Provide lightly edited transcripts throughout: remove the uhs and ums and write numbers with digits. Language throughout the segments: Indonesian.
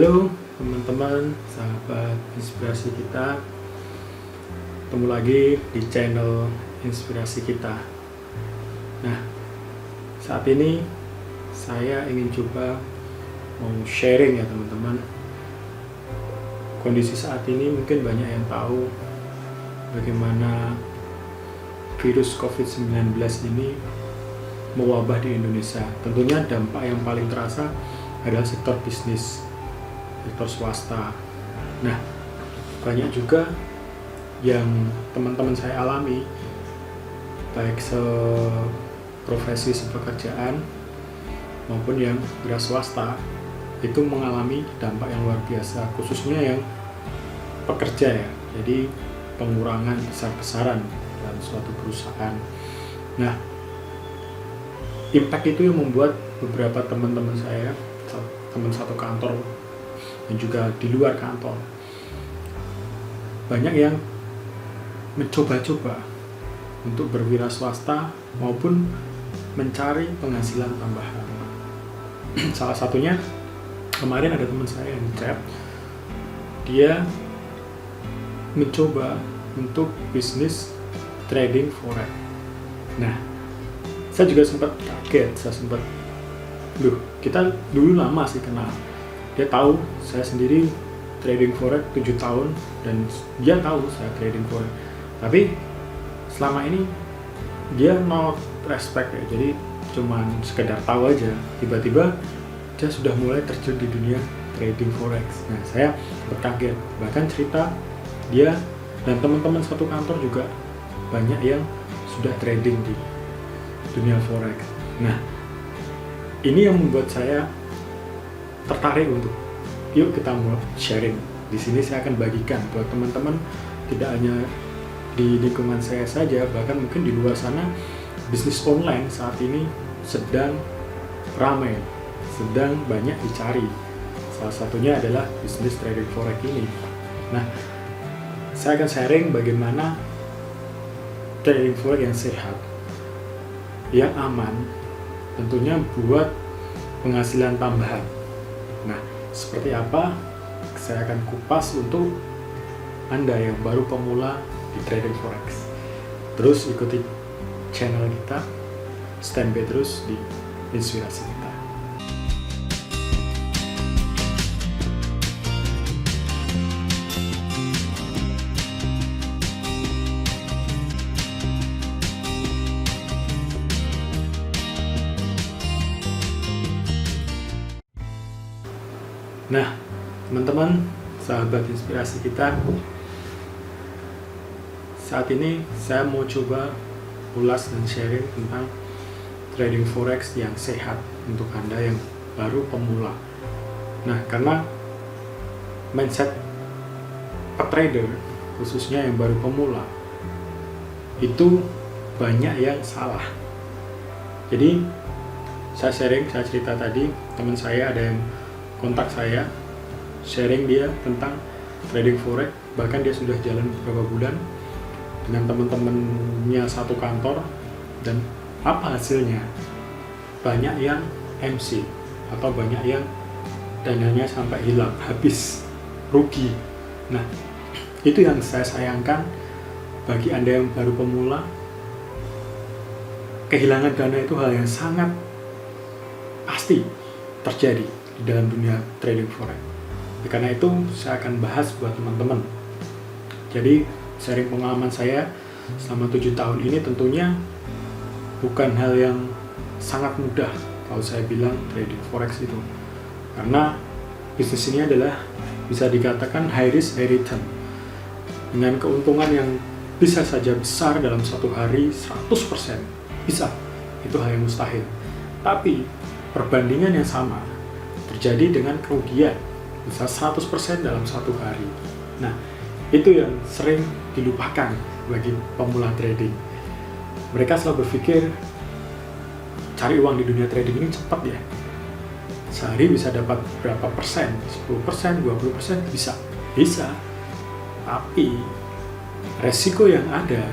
Halo teman-teman, sahabat inspirasi kita. Ketemu lagi di channel inspirasi kita. Nah, saat ini saya ingin coba mau sharing ya teman-teman. Kondisi saat ini mungkin banyak yang tahu bagaimana virus COVID-19 ini mewabah di Indonesia. Tentunya dampak yang paling terasa adalah sektor bisnis, sektor swasta. Nah, banyak juga yang teman-teman saya alami, baik seprofesi sepekerjaan maupun yang wira swasta, itu mengalami dampak yang luar biasa, khususnya yang pekerja ya. Jadi pengurangan besar-besaran dalam suatu perusahaan. Nah, impact itu yang membuat beberapa teman-teman saya, teman satu kantor dan juga di luar kantor, banyak yang mencoba-coba untuk berwira swasta maupun mencari penghasilan tambahan. Salah satunya kemarin ada teman saya yang chat, dia mencoba untuk bisnis trading forex. Nah, saya juga sempat kaget, kita dulu lama sih kenal. Dia tahu saya sendiri trading forex 7 tahun dan dia tahu saya trading forex. Tapi selama ini dia no respect ya, jadi cuman sekedar tahu aja. Tiba-tiba dia sudah mulai terjun di dunia trading forex. Nah, saya terkaget. Bahkan cerita dia dan teman-teman satu kantor juga banyak yang sudah trading di dunia forex. Nah, ini yang membuat saya tertarik untuk yuk kita mau sharing. Di sini saya akan bagikan buat teman-teman, tidak hanya di lingkungan saya saja, bahkan mungkin di luar sana bisnis online saat ini sedang ramai, sedang banyak dicari. Salah satunya adalah bisnis trading forex ini. Nah, saya akan sharing bagaimana trading forex yang sehat, yang aman, tentunya buat penghasilan tambahan. Nah, seperti apa? Saya akan kupas untuk Anda yang baru pemula di trading forex. Terus ikuti channel kita, stand by terus di inspirasi kita. Nah, teman-teman, sahabat inspirasi kita, saat ini saya mau coba ulas dan sharing tentang trading forex yang sehat untuk Anda yang baru pemula. Nah, karena mindset petrader, khususnya yang baru pemula, itu banyak yang salah. Jadi, saya cerita tadi, teman saya ada yang kontak saya, sharing dia tentang trading forex, bahkan dia sudah jalan beberapa bulan dengan teman-temannya satu kantor, dan apa hasilnya? Banyak yang MC atau banyak yang dananya sampai hilang, habis, rugi. Nah, itu yang saya sayangkan bagi Anda yang baru pemula. Kehilangan dana itu hal yang sangat pasti terjadi di dalam dunia trading forex. Karena itu saya akan bahas buat teman-teman. Jadi sharing pengalaman saya selama 7 tahun ini tentunya bukan hal yang sangat mudah kalau saya bilang trading forex itu. Karena bisnis ini adalah bisa dikatakan high risk high return, dengan keuntungan yang bisa saja besar dalam satu hari 100%. Bisa, itu hal yang mustahil. Tapi perbandingan yang sama terjadi dengan kerugian bisa 100% dalam satu hari. Nah, itu yang sering dilupakan bagi pemula trading. Mereka selalu berpikir cari uang di dunia trading ini cepat ya, sehari bisa dapat berapa persen, 10%, 20%, bisa. Tapi resiko yang ada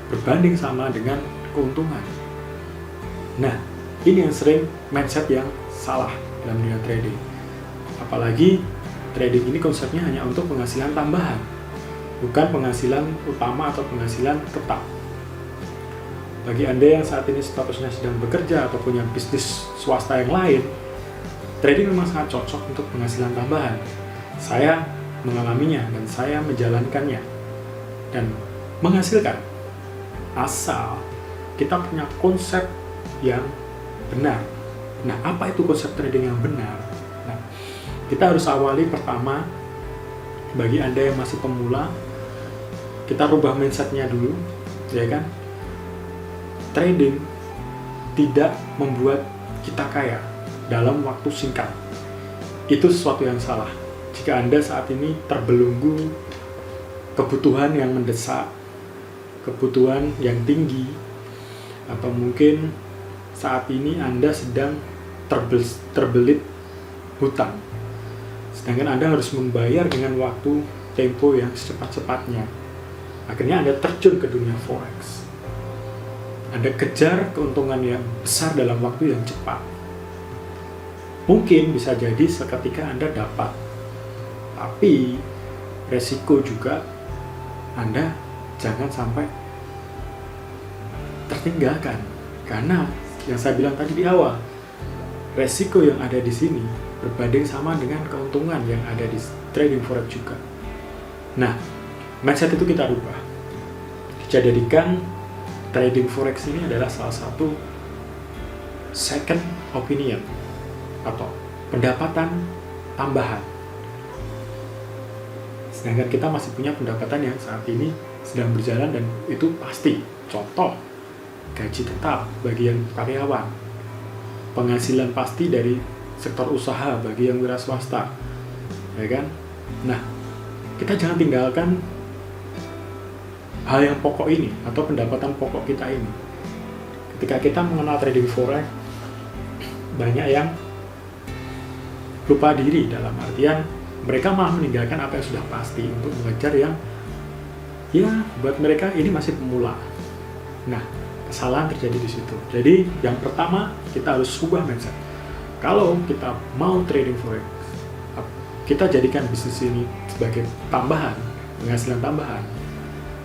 berbanding sama dengan keuntungan. Nah, ini yang sering mindset yang salah dalam dunia trading. Apalagi trading ini konsepnya hanya untuk penghasilan tambahan, bukan penghasilan utama atau penghasilan tetap. Bagi Anda yang saat ini statusnya sedang bekerja atau punya bisnis swasta yang lain, trading memang sangat cocok untuk penghasilan tambahan. Saya mengalaminya dan saya menjalankannya dan menghasilkan, asal kita punya konsep yang benar. Nah, apa itu konsep trading yang benar? Nah, kita harus awali pertama, bagi Anda yang masih pemula, kita rubah mindsetnya dulu, ya kan? Trading tidak membuat kita kaya dalam waktu singkat. Itu sesuatu yang salah. Jika Anda saat ini terbelenggu kebutuhan yang mendesak, kebutuhan yang tinggi, atau mungkin saat ini Anda sedang terbelit hutang, sedangkan Anda harus membayar dengan waktu tempo yang secepat-cepatnya. Akhirnya Anda terjun ke dunia forex. Anda kejar keuntungan yang besar dalam waktu yang cepat. Mungkin bisa jadi seketika Anda dapat, tapi resiko juga Anda jangan sampai tertinggalkan. Karena yang saya bilang tadi di awal, resiko yang ada di sini berbanding sama dengan keuntungan yang ada di trading forex juga. Nah, mindset itu kita rubah. Dijadikan trading forex ini adalah salah satu second opinion atau pendapatan tambahan. Sedangkan kita masih punya pendapatan yang saat ini sedang berjalan dan itu pasti. Contoh, gaji tetap bagi yang karyawan, penghasilan pasti dari sektor usaha bagi yang wira swasta, ya kan? Nah, kita jangan tinggalkan hal yang pokok ini atau pendapatan pokok kita ini. Ketika kita mengenal trading forex, banyak yang lupa diri, dalam artian mereka malah meninggalkan apa yang sudah pasti untuk mengejar yang buat mereka ini masih pemula. Nah, kesalahan terjadi di situ. Jadi yang pertama, kita harus ubah mindset. Kalau kita mau trading forex, kita jadikan bisnis ini sebagai tambahan, penghasilan tambahan,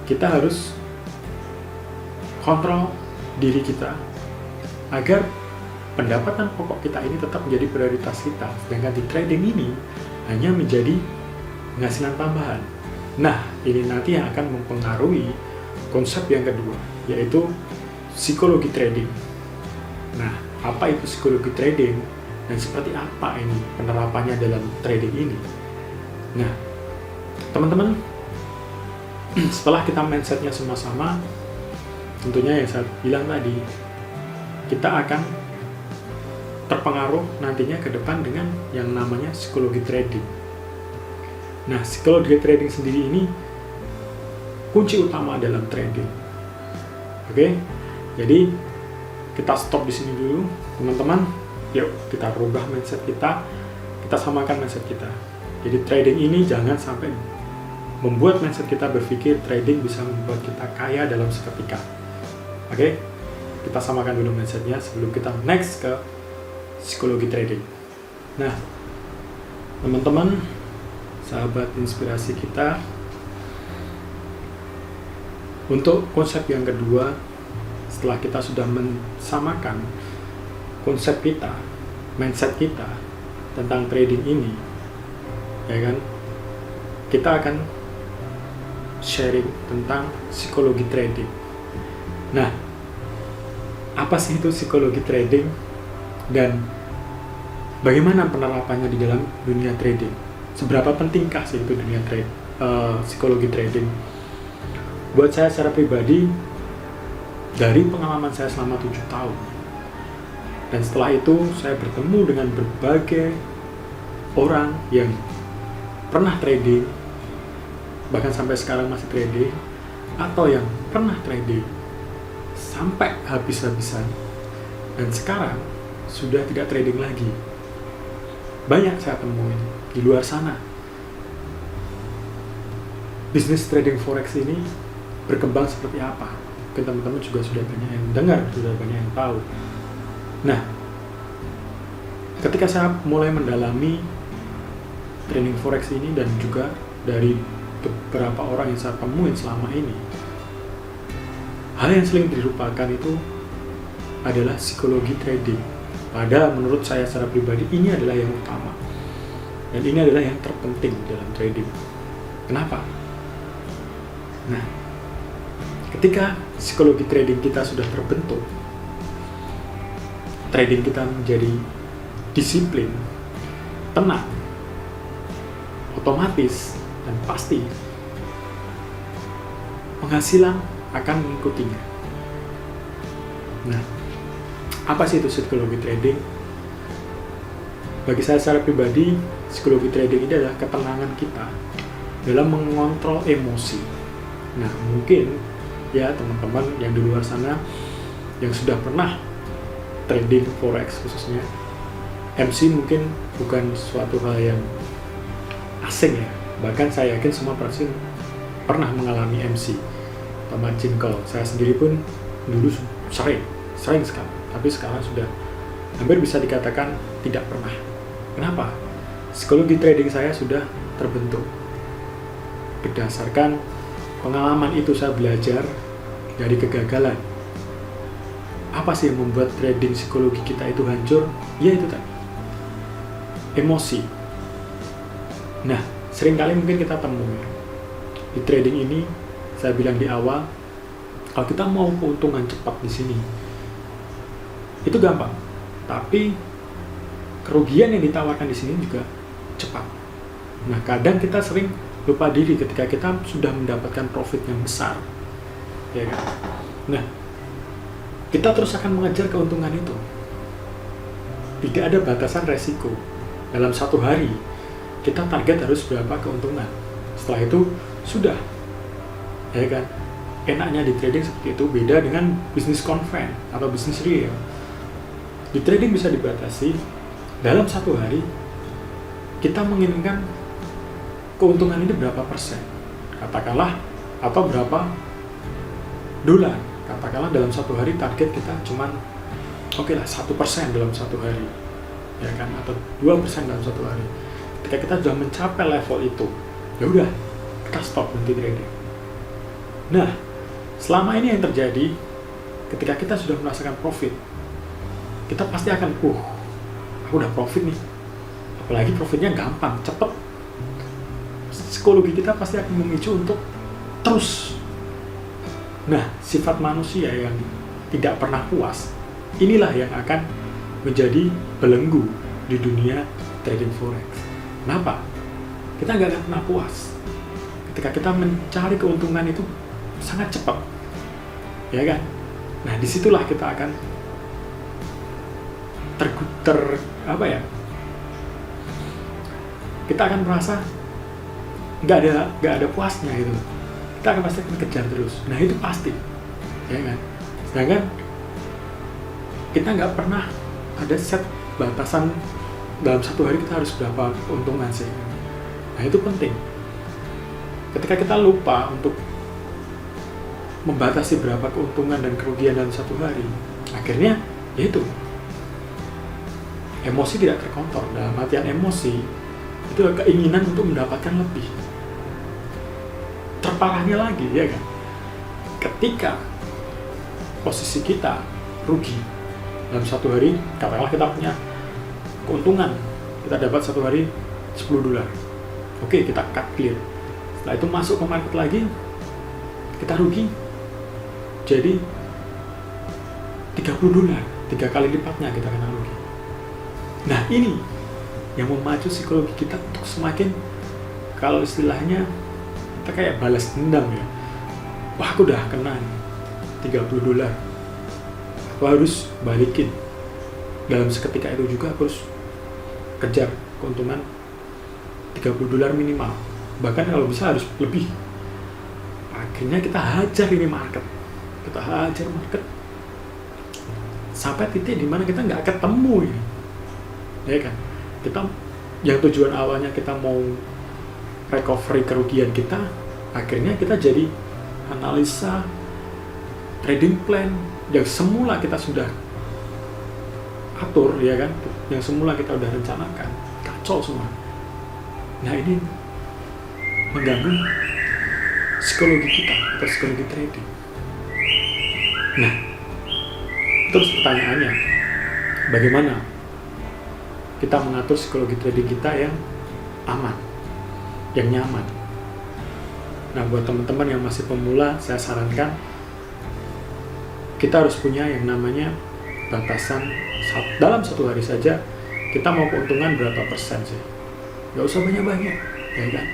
kita harus kontrol diri kita agar pendapatan pokok kita ini tetap menjadi prioritas kita, sedangkan di trading ini hanya menjadi penghasilan tambahan. Nah, ini nanti yang akan mempengaruhi konsep yang kedua, yaitu psikologi trading. Nah, apa itu psikologi trading dan seperti apa ini penerapannya dalam trading ini? Nah, teman-teman, setelah kita mindsetnya sama-sama, tentunya yang saya bilang tadi, kita akan terpengaruh nantinya ke depan dengan yang namanya psikologi trading. Nah, psikologi trading sendiri ini kunci utama dalam trading. Oke, jadi kita stop di sini dulu, teman-teman. Yuk kita rubah mindset kita samakan mindset kita. Jadi trading ini jangan sampai membuat mindset kita berpikir trading bisa membuat kita kaya dalam seketika. Oke, kita samakan dulu mindsetnya sebelum kita next ke psikologi trading. Nah, teman-teman, sahabat inspirasi kita, untuk konsep yang kedua, setelah kita sudah mensamakan konsep kita, mindset kita tentang trading ini, ya kan, kita akan sharing tentang psikologi trading. Nah, apa sih itu psikologi trading dan bagaimana penerapannya di dalam dunia trading? Seberapa pentingkah sih itu dunia psikologi trading? Buat saya secara pribadi, dari pengalaman saya selama 7 tahun, dan setelah itu saya bertemu dengan berbagai orang yang pernah trading, bahkan sampai sekarang masih trading, atau yang pernah trading sampai habis-habisan dan sekarang sudah tidak trading lagi. Banyak saya temuin di luar sana. Bisnis trading forex ini berkembang seperti apa? Mungkin teman-teman juga sudah banyak yang dengar, sudah banyak yang tahu. Nah, ketika saya mulai mendalami trading forex ini dan juga dari beberapa orang yang saya temuin selama ini, hal yang sering dilupakan itu adalah psikologi trading. Padahal menurut saya secara pribadi ini adalah yang utama dan ini adalah yang terpenting dalam trading. Kenapa? Nah, ketika psikologi trading kita sudah terbentuk, trading kita menjadi disiplin, tenang, otomatis, dan pasti penghasilan akan mengikutinya. Nah, apa sih itu psikologi trading? Bagi saya secara pribadi, psikologi trading ini adalah ketenangan kita dalam mengontrol emosi. Nah, mungkin ya teman-teman yang di luar sana yang sudah pernah trading forex khususnya, MC mungkin bukan suatu hal yang asing ya. Bahkan saya yakin semua pasti pernah mengalami MC atau margin call. Saya sendiri pun dulu sering sekali, tapi sekarang sudah hampir bisa dikatakan tidak pernah. Kenapa? Psikologi trading saya sudah terbentuk berdasarkan pengalaman itu. Saya belajar dari kegagalan. Apa sih yang membuat trading psikologi kita itu hancur? Ya itu tadi, emosi. Nah, seringkali mungkin kita temui di trading ini. Saya bilang di awal, kalau kita mau keuntungan cepat di sini, itu gampang. Tapi kerugian yang ditawarkan di sini juga cepat. Nah, kadang kita sering lupa diri ketika kita sudah mendapatkan profit yang besar, ya kan? Nah, kita terus akan mengejar keuntungan itu. Tidak ada batasan resiko. Dalam satu hari, kita target harus berapa keuntungan. Setelah itu, sudah. Ya kan? Enaknya di trading seperti itu, beda dengan bisnis konven atau bisnis real. Di trading bisa dibatasi, dalam satu hari, kita menginginkan keuntungan ini berapa persen. Katakanlah, atau berapa dolar. Katakanlah dalam satu hari target kita cuman oke lah 1% dalam satu hari, ya kan, atau 2% dalam satu hari. Ketika kita sudah mencapai level itu, ya udah kita stop nanti trading. Nah, selama ini yang terjadi, ketika kita sudah merasakan profit, kita pasti akan, aku udah profit nih, apalagi profitnya gampang, cepet. Psikologi kita pasti akan memicu untuk terus. Nah, sifat manusia yang tidak pernah puas, inilah yang akan menjadi belenggu di dunia trading forex. Kenapa? Kita nggak akan pernah puas. Ketika kita mencari keuntungan itu sangat cepat, ya kan? Nah, disitulah kita akan kita akan merasa nggak ada puasnya gitu. Kita akan pasti kejar terus. Nah, itu pasti, ya kan? Sedangkan kita nggak pernah ada set batasan dalam satu hari kita harus berapa keuntungan sih. Nah, itu penting. Ketika kita lupa untuk membatasi berapa keuntungan dan kerugian dalam satu hari, akhirnya yaitu emosi tidak terkontrol. Dalam artian emosi itu keinginan untuk mendapatkan lebih. Terparahnya lagi, ya kan, ketika posisi kita rugi dalam satu hari, katakanlah kita punya keuntungan, kita dapat satu hari $10. Oke, kita cut clear. Setelah itu masuk ke market lagi, kita rugi jadi $30, 3 kali lipatnya kita kena rugi. Nah, ini yang memacu psikologi kita untuk semakin, kalau istilahnya kita kayak balas dendam ya. Wah, aku udah kena $30, aku harus balikin. Dalam seketika itu juga aku harus kejar keuntungan $30 minimal, bahkan kalau bisa harus lebih. Akhirnya kita hajar ini market, sampai titik dimana kita nggak ketemu ini, ya kan? Kita yang tujuan awalnya kita mau recovery kerugian kita, akhirnya kita jadi analisa trading plan yang semula kita sudah atur, ya kan, yang semula kita udah rencanakan, kacau semua. Nah, ini mengganggu psikologi kita atau psikologi trading. Nah, terus pertanyaannya, bagaimana kita mengatur psikologi trading kita yang aman, yang nyaman? Nah, buat teman-teman yang masih pemula, saya sarankan kita harus punya yang namanya batasan. Dalam satu hari saja kita mau keuntungan berapa persen sih? Gak usah banyak-banyak, ya kan?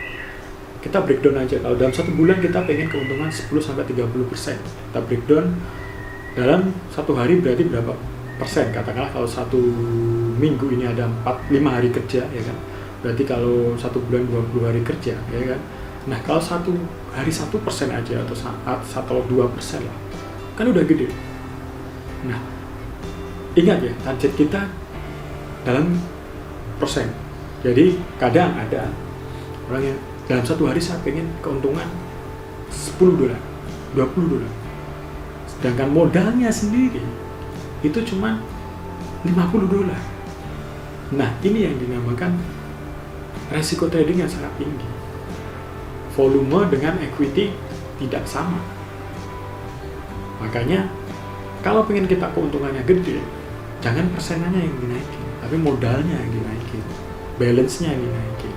Kita breakdown aja. Kalau dalam satu bulan kita pengen keuntungan 10-30%, kita breakdown dalam satu hari berarti berapa persen? Katakanlah kalau satu minggu ini ada 5 hari kerja, ya kan? Berarti kalau satu bulan 20 hari kerja, ya kan? Nah, kalau satu hari 1% aja atau 2% lah, kan udah gede. Nah, ingat ya, target kita dalam persen. Jadi kadang ada orang yang dalam satu hari saya pengen keuntungan $10, $20, sedangkan modalnya sendiri itu cuma $50. Nah, ini yang dinamakan resiko trading yang sangat tinggi. Volume dengan equity tidak sama. Makanya kalau pengen kita keuntungannya gede, jangan persenannya yang dinaikin, tapi modalnya yang dinaikin, balance-nya yang dinaikin.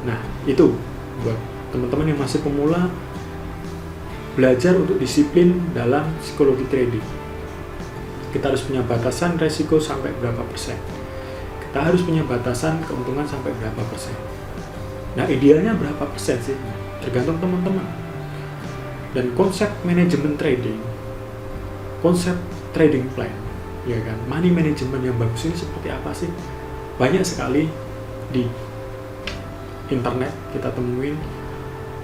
Nah, itu buat teman-teman yang masih pemula, belajar untuk disiplin dalam psikologi trading. Kita harus punya batasan resiko sampai berapa persen. Kita harus punya batasan keuntungan sampai berapa persen. Nah, idealnya berapa persen sih? Tergantung teman-teman. Dan konsep manajemen trading, konsep trading plan, ya kan, money management yang bagus ini seperti apa sih? Banyak sekali di internet kita temuin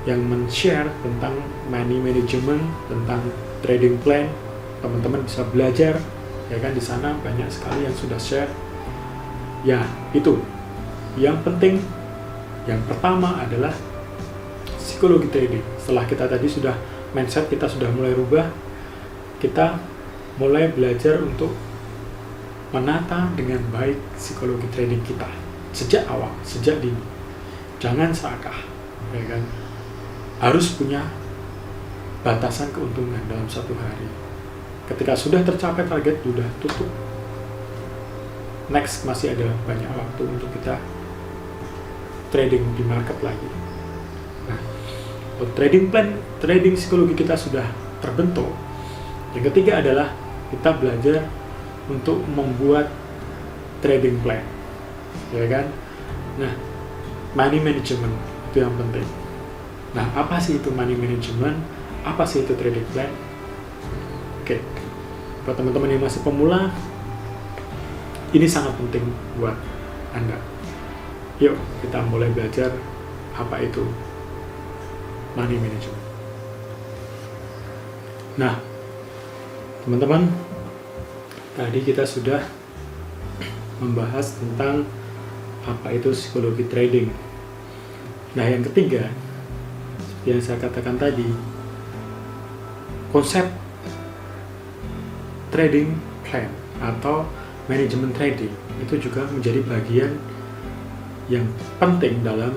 yang men-share tentang money management, tentang trading plan. Teman-teman bisa belajar, ya kan, di sana banyak sekali yang sudah share. Ya, itu. Yang penting, yang pertama adalah psikologi trading. Setelah kita tadi sudah mindset kita sudah mulai rubah, kita mulai belajar untuk menata dengan baik psikologi trading kita sejak awal, sejak dini. Jangan serakah, ya kan? Harus punya batasan keuntungan dalam satu hari. Ketika sudah tercapai target, sudah tutup. Next, masih ada banyak waktu untuk kita trading di market lagi. Nah, trading plan, trading psikologi kita sudah terbentuk. Yang ketiga adalah kita belajar untuk membuat trading plan, ya kan? Nah, money management itu yang penting. Nah, apa sih itu money management? Apa sih itu trading plan? Oke, buat teman-teman yang masih pemula, ini sangat penting buat Anda. Yuk, kita mulai belajar apa itu money management. Nah, teman-teman, tadi kita sudah membahas tentang apa itu psikologi trading. Nah, yang ketiga, seperti yang saya katakan tadi, konsep trading plan atau manajemen trading itu juga menjadi bagian yang penting dalam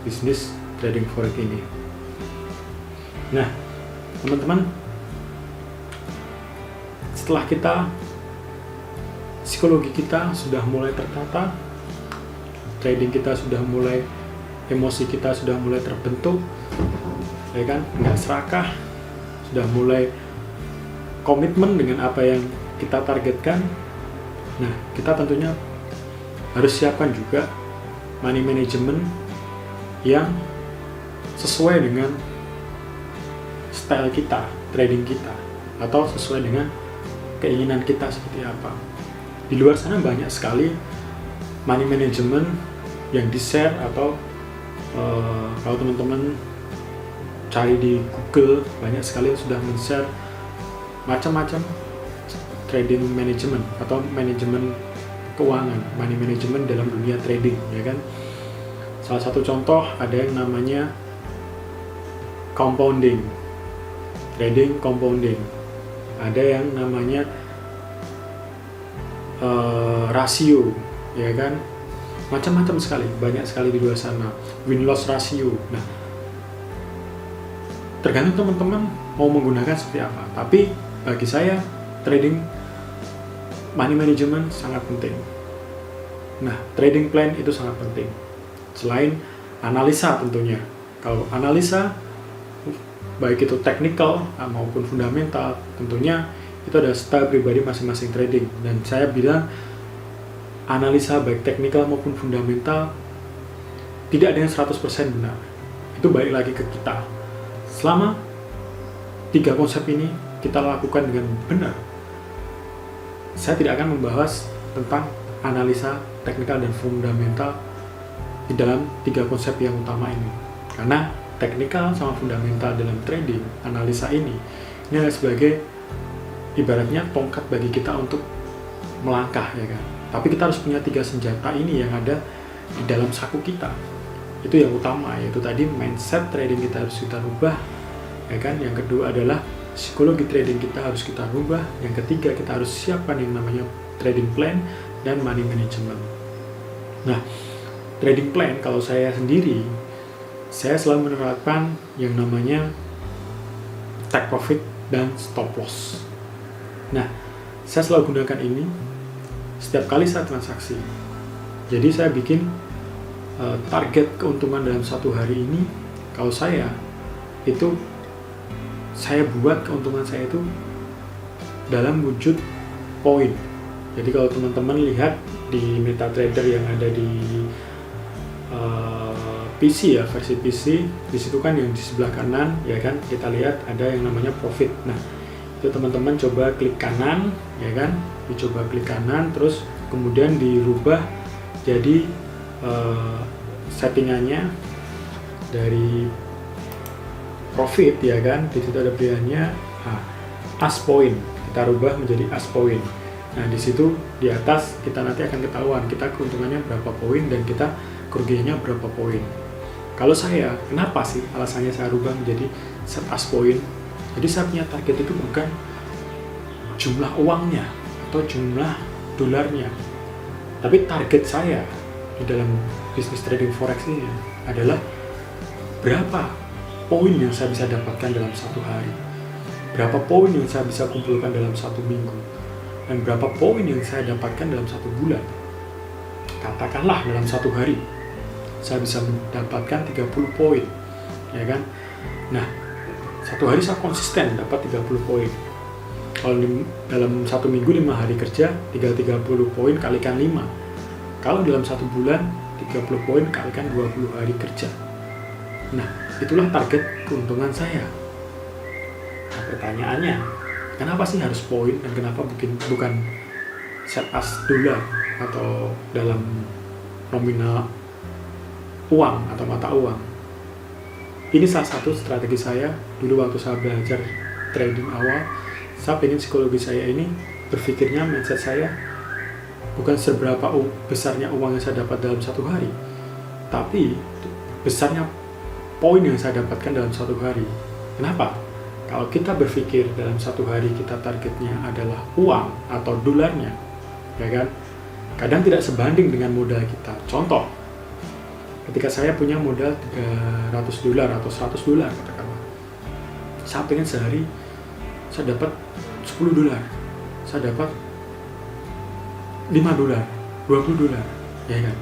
bisnis trading forex ini. Nah, teman-teman, setelah psikologi kita sudah mulai tertata, trading kita sudah mulai, emosi kita sudah mulai terbentuk, ya kan, nggak serakah, sudah mulai komitmen dengan apa yang kita targetkan. Nah, kita tentunya harus siapkan juga money management yang sesuai dengan style kita, trading kita, atau sesuai dengan keinginan kita seperti apa. Di luar sana banyak sekali money management yang di-share, atau kalau teman-teman cari di Google, banyak sekali yang sudah men-share macam-macam trading management atau manajemen keuangan, money management dalam dunia trading, ya kan. Salah satu contoh ada yang namanya compounding, trading compounding. Ada yang namanya rasio, ya kan. macam-macam sekali, banyak sekali di luar sana, win-loss ratio. Nah, tergantung teman-teman mau menggunakan seperti apa. Tapi bagi saya, trading money management sangat penting. Nah, trading plan itu sangat penting. Selain analisa tentunya. Kalau analisa, baik itu technical maupun fundamental, tentunya itu ada style pribadi masing-masing trading. Dan saya bilang, analisa baik teknikal maupun fundamental tidak ada yang 100% benar. Itu balik lagi ke kita. Selama 3 konsep ini kita lakukan dengan benar, saya tidak akan membahas tentang analisa teknikal dan fundamental di dalam 3 konsep yang utama ini. Karena teknikal sama fundamental dalam trading, analisa ini adalah sebagai ibaratnya tongkat bagi kita untuk melangkah, ya kan. Tapi kita harus punya 3 senjata ini yang ada di dalam saku kita. Itu yang utama, yaitu tadi mindset trading kita harus kita rubah, ya kan. Yang kedua adalah psikologi trading kita harus kita rubah. Yang ketiga, kita harus siapkan yang namanya trading plan dan money management. Nah, trading plan kalau saya sendiri, saya selalu menerapkan yang namanya take profit dan stop loss. Nah, saya selalu gunakan ini setiap kali saya transaksi. Jadi saya bikin target keuntungan dalam satu hari ini. Kalau saya buat keuntungan saya itu dalam wujud poin. Jadi kalau teman-teman lihat di MetaTrader yang ada di PC ya, versi PC, di situ kan yang di sebelah kanan, ya kan, kita lihat ada yang namanya profit. Nah, itu teman-teman coba klik kanan, ya kan, dicoba klik kanan, terus kemudian dirubah jadi settingannya dari profit, ya kan, di situ ada pilihannya as point, kita rubah menjadi as point. Nah, di situ di atas kita nanti akan ketahuan kita keuntungannya berapa poin dan kita kerugiannya berapa poin. Kalau saya, kenapa sih alasannya saya rubah menjadi set as point? Jadi saya punya target itu bukan jumlah uangnya atau jumlah dolarnya, tapi target saya di dalam bisnis trading forex ini adalah berapa poin yang saya bisa dapatkan dalam satu hari, berapa poin yang saya bisa kumpulkan dalam satu minggu, dan berapa poin yang saya dapatkan dalam satu bulan. Katakanlah dalam satu hari saya bisa mendapatkan 30 poin, ya kan. Nah, satu hari saya konsisten dapat 30 poin. Kalau dalam satu minggu 5 hari kerja, tinggal 30 poin kalikan 5. Kalau dalam satu bulan 30 poin kalikan 20 hari kerja. Nah, itulah target keuntungan saya. Nah, pertanyaannya, kenapa sih harus poin dan kenapa bukan set as dolar atau dalam nominal uang atau mata uang? Ini salah satu strategi saya dulu waktu saya belajar trading awal. Saya pengen psikologi saya ini, berpikirnya, mindset saya bukan seberapa besarnya uang yang saya dapat dalam satu hari, tapi besarnya poin yang saya dapatkan dalam satu hari. Kenapa? Kalau kita berpikir dalam satu hari kita targetnya adalah uang atau dolarnya, ya kan, kadang tidak sebanding dengan modal kita. Contoh, ketika saya punya modal 300 dolar atau 100 dolar katakanlah, saya pengen sehari saya dapat 10 dolar, saya dapat 5 dolar, 20 dolar, ya kan,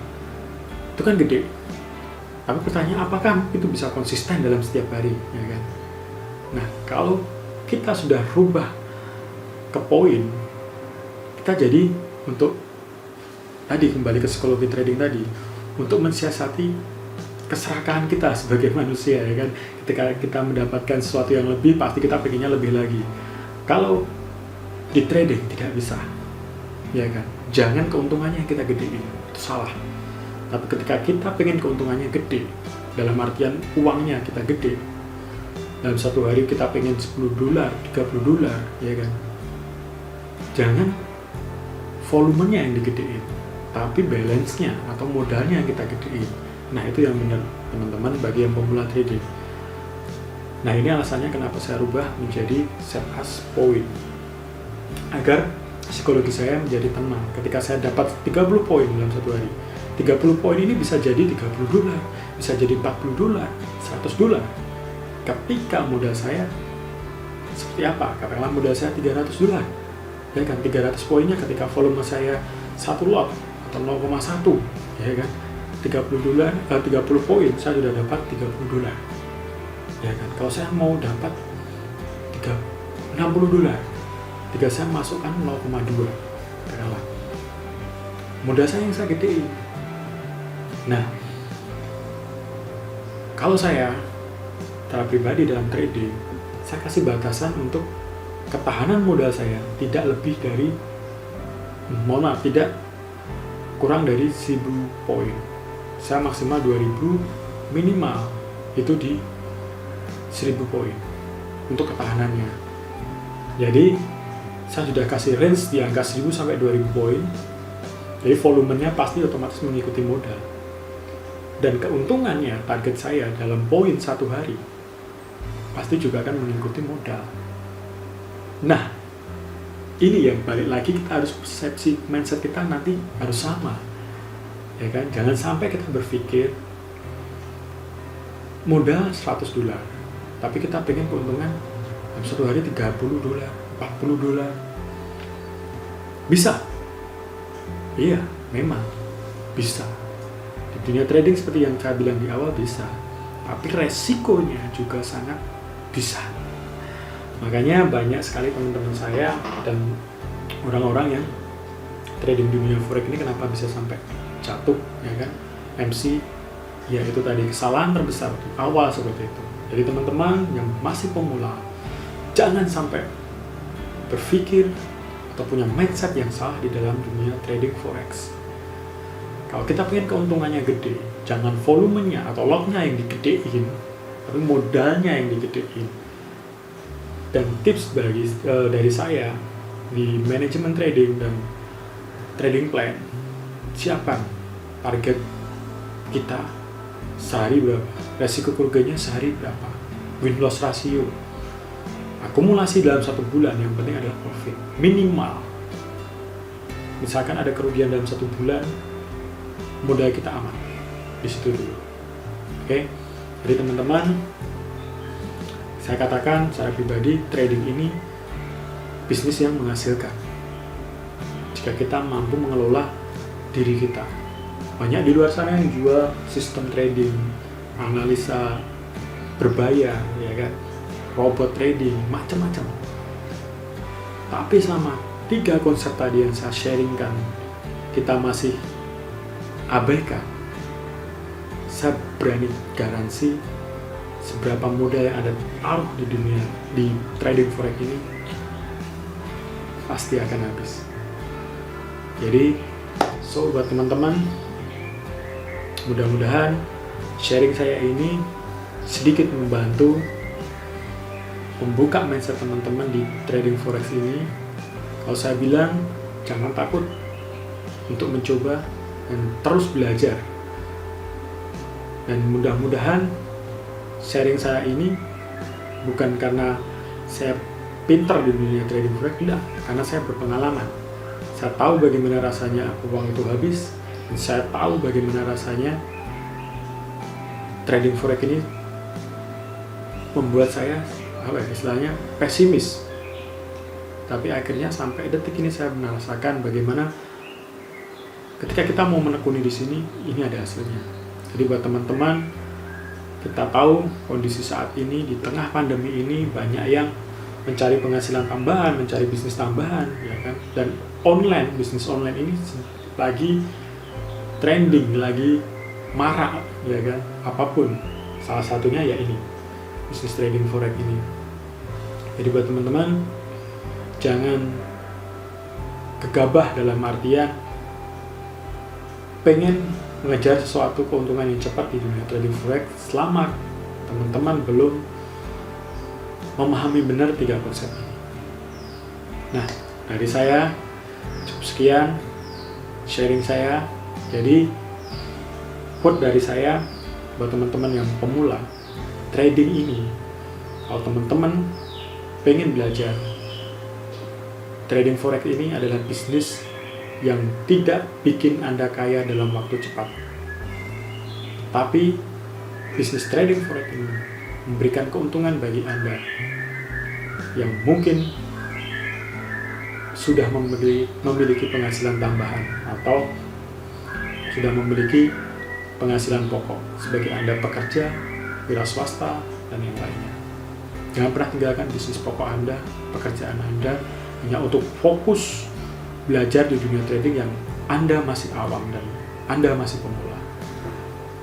itu kan gede. Tapi pertanyaan, apakah itu bisa konsisten dalam setiap hari, ya kan? Nah, kalau kita sudah rubah ke poin, kita jadi untuk tadi kembali ke psikologi trading tadi, untuk mensiasati keserakahan kita sebagai manusia, ya kan. Ketika kita mendapatkan sesuatu yang lebih, pasti kita pengennya lebih lagi. Kalau di trading tidak bisa, ya kan. Jangan keuntungannya yang kita gedein, itu salah. Tapi ketika kita pengen keuntungannya gede, dalam artian uangnya kita gede, dalam satu hari kita pengen 10 dolar, 30 dolar, ya kan, jangan volumenya yang digedein, tapi balance-nya atau modalnya yang kita gedein. Nah, itu yang benar teman-teman bagi yang pemula trading. Nah, ini alasannya kenapa saya rubah menjadi set as point, agar psikologi saya menjadi tenang. Ketika saya dapat 30 poin dalam satu hari, 30 poin ini bisa jadi $30, bisa jadi $40, $100. Ketika modal saya seperti apa? Katakanlah modal saya $300. Ya kan, 300 poinnya ketika volume saya 1 lot atau 0,1, ya kan, $30, 30 poin saya sudah dapat $30. Ya kan, kalau saya mau dapat $60, ketika saya masukkan 0,2, katakanlah modal saya yang saya gedein. Nah, kalau saya secara pribadi dalam trading, saya kasih batasan untuk ketahanan modal saya tidak lebih dari, tidak kurang dari 1.000 poin. Saya maksimal 2.000, minimal itu di 1.000 poin untuk ketahanannya. Jadi saya sudah kasih range di angka 1.000 sampai 2.000 poin. Jadi volumenya pasti otomatis mengikuti modal. Dan keuntungannya, target saya dalam poin 1 hari pasti juga akan mengikuti modal. Nah, ini yang balik lagi kita harus persepsi mindset kita nanti harus sama, ya kan? Jangan sampai kita berpikir modal $100, tapi kita pengen keuntungan dalam 1 hari $30, $40. Bisa? Iya, memang bisa. Di dunia trading seperti yang saya bilang di awal bisa, tapi resikonya juga sangat bisa. Makanya banyak sekali teman-teman saya dan orang-orang yang trading dunia forex ini kenapa bisa sampai jatuh, ya kan? MC, ya itu tadi kesalahan terbesar di awal seperti itu. Jadi teman-teman yang masih pemula, jangan sampai berpikir atau punya mindset yang salah di dalam dunia trading forex. Kalau kita pengen keuntungannya gede, jangan volumenya atau lotnya yang digedein, tapi modalnya yang digedein. Dan tips dari saya di manajemen trading dan trading plan, siapkan target kita sehari berapa, resiko kerugiannya sehari berapa, win loss ratio, akumulasi dalam 1 bulan, yang penting adalah profit minimal. Misalkan ada kerugian dalam 1 bulan, modal kita aman di situ dulu. Oke? Jadi teman-teman, saya katakan secara pribadi, trading ini bisnis yang menghasilkan jika kita mampu mengelola diri kita. Banyak di luar sana yang jual sistem trading, analisa berbayar, ya kan, robot trading, macam-macam. Tapi selama 3 konsep tadi yang saya sharingkan kita masih abaikan, saya berani garansi seberapa modal yang ada taruh di dunia di trading forex ini pasti akan habis. Jadi buat teman-teman, mudah-mudahan sharing saya ini sedikit membantu membuka mindset teman-teman di trading forex ini. Kalau saya bilang, jangan takut untuk mencoba dan terus belajar. Dan mudah-mudahan sharing saya ini bukan karena saya pintar di dunia trading forex, tidak, karena saya berpengalaman. Saya tahu bagaimana rasanya uang itu habis, dan saya tahu bagaimana rasanya trading forex ini membuat saya istilahnya pesimis. Tapi akhirnya sampai detik ini saya merasakan bagaimana ketika kita mau menekuni di sini, ini ada hasilnya. Jadi buat teman-teman, kita tahu kondisi saat ini di tengah pandemi ini banyak yang mencari penghasilan tambahan, mencari bisnis tambahan, ya kan? Dan bisnis online ini lagi trending, lagi marak, ya kan? Apapun, salah satunya ya ini, bisnis trading forex ini. Jadi buat teman-teman, jangan gegabah dalam artian pengen mengejar sesuatu keuntungan yang cepat di dunia trading forex selama teman-teman belum memahami benar 3 konsep ini. Nah, dari saya cukup sekian sharing saya. Jadi quote dari saya buat teman-teman yang pemula trading ini, kalau teman-teman pengen belajar, trading forex ini adalah bisnis yang tidak bikin Anda kaya dalam waktu cepat. Tapi bisnis trading forex ini memberikan keuntungan bagi Anda yang mungkin sudah memiliki penghasilan tambahan atau sudah memiliki penghasilan pokok sebagai Anda pekerja, wira swasta, dan yang lainnya. Jangan pernah tinggalkan bisnis pokok Anda, pekerjaan Anda, hanya untuk fokus belajar di dunia trading yang Anda masih awam dan Anda masih pemula.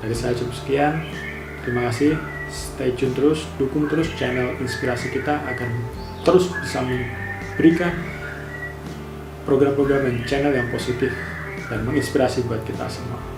Dari saya cukup sekian. Terima kasih. Stay tune terus, dukung terus channel inspirasi kita agar terus bisa memberikan program-program dan channel yang positif dan menginspirasi buat kita semua.